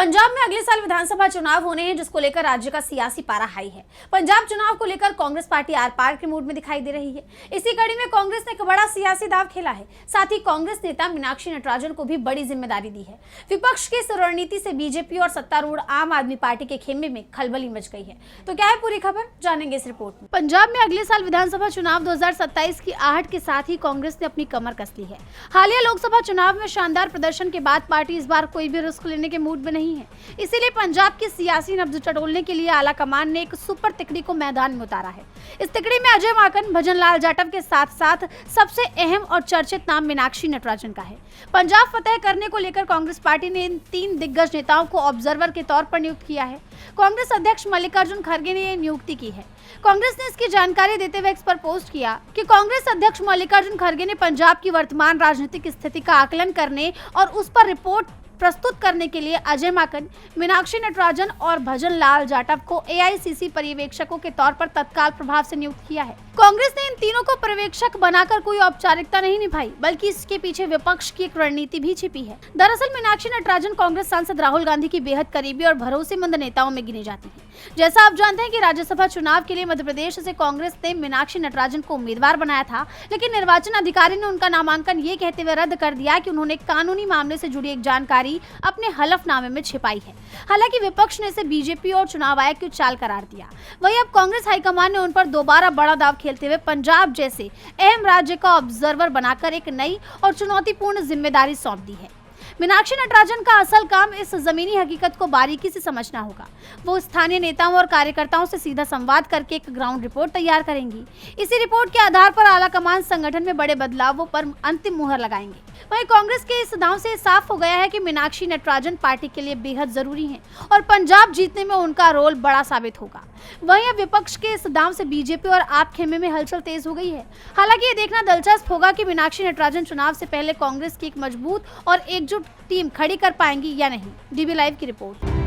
पंजाब में अगले साल विधानसभा चुनाव होने हैं, जिसको लेकर राज्य का सियासी पारा हाई है। पंजाब चुनाव को लेकर कांग्रेस पार्टी आर पार के मूड में दिखाई दे रही है। इसी कड़ी में कांग्रेस ने एक बड़ा सियासी दांव खेला है। साथ ही कांग्रेस नेता मीनाक्षी नटराजन को भी बड़ी जिम्मेदारी दी है। विपक्ष की इस रणनीति से बीजेपी और सत्तारूढ़ आम आदमी पार्टी के खेमे में खलबली मच गई है। तो क्या है पूरी खबर, जानेंगे इस रिपोर्ट में। पंजाब में अगले साल विधानसभा चुनाव 2027 की आहट के साथ ही कांग्रेस ने अपनी कमर कस ली है। हालिया लोकसभा चुनाव में शानदार प्रदर्शन के बाद पार्टी इस बार कोई भी रिस्क लेने के मूड में नहीं है। इसीलिए पंजाब की सियासी नब्ज टटोलने के लिए आला कमान ने एक सुपर तिकड़ी को मैदान में उतारा है। इस तिकड़ी में अजय माकन, भजन लाल जाटव के साथ साथ सबसे अहम और चर्चित नाम मीनाक्षी नटराजन का है। पंजाब फतेह करने को लेकर कांग्रेस पार्टी ने इन 3 दिग्गज नेताओं को ऑब्जर्वर के तौर पर नियुक्त किया है। कांग्रेस अध्यक्ष मल्लिकार्जुन खड़गे ने यह नियुक्ति की है। कांग्रेस ने इसकी जानकारी देते हुए एक्स पर पोस्ट किया कि कांग्रेस अध्यक्ष मल्लिकार्जुन खड़गे ने पंजाब की वर्तमान राजनीतिक स्थिति का आकलन करने और उस पर रिपोर्ट प्रस्तुत करने के लिए अजय माकन, मीनाक्षी नटराजन और भजन लाल जाटव को एआईसीसी पर्यवेक्षकों के तौर पर तत्काल प्रभाव से नियुक्त किया है। कांग्रेस ने इन तीनों को पर्यवेक्षक बनाकर कोई औपचारिकता नहीं निभाई, बल्कि इसके पीछे विपक्ष की एक रणनीति भी छिपी है। दरअसल मीनाक्षी नटराजन कांग्रेस सांसद राहुल गांधी की बेहद करीबी और भरोसेमंद नेताओं में गिनी जाती है। जैसा आप जानते हैं कि राज्यसभा चुनाव के लिए मध्य प्रदेश से कांग्रेस ने मीनाक्षी नटराजन को उम्मीदवार बनाया था, लेकिन निर्वाचन अधिकारी ने उनका नामांकन ये कहते हुए रद्द कर दिया कि उन्होंने कानूनी मामले से जुड़ी एक जानकारी अपने हलफनामे में छिपाई है। हालांकि विपक्ष ने इसे बीजेपी और चुनाव आयोग की चाल करार दिया। वहीं अब कांग्रेस हाईकमान ने उन पर दोबारा बड़ा दांव खेलते हुए पंजाब जैसे अहम राज्य का ऑब्जर्वर बनाकर एक नई और चुनौतीपूर्ण जिम्मेदारी सौंप दी है। मीनाक्षी नटराजन का असल काम इस जमीनी हकीकत को बारीकी से समझना होगा। वो स्थानीय नेताओं और कार्यकर्ताओं से सीधा संवाद करके एक ग्राउंड रिपोर्ट तैयार करेंगी। इसी रिपोर्ट के आधार पर आला कमान संगठन में बड़े बदलावों पर अंतिम मुहर लगाएंगे। वहीं कांग्रेस के इस दांव से साफ हो गया है कि मीनाक्षी नटराजन पार्टी के लिए बेहद जरूरी हैं और पंजाब जीतने में उनका रोल बड़ा साबित होगा। वहीं अब विपक्ष के इस दांव से बीजेपी और आप खेमे में हलचल तेज हो गई है। हालांकि ये देखना दिलचस्प होगा कि मीनाक्षी नटराजन चुनाव से पहले कांग्रेस की एक मजबूत और एकजुट टीम खड़ी कर पाएंगी या नहीं। डीबी लाइव की रिपोर्ट।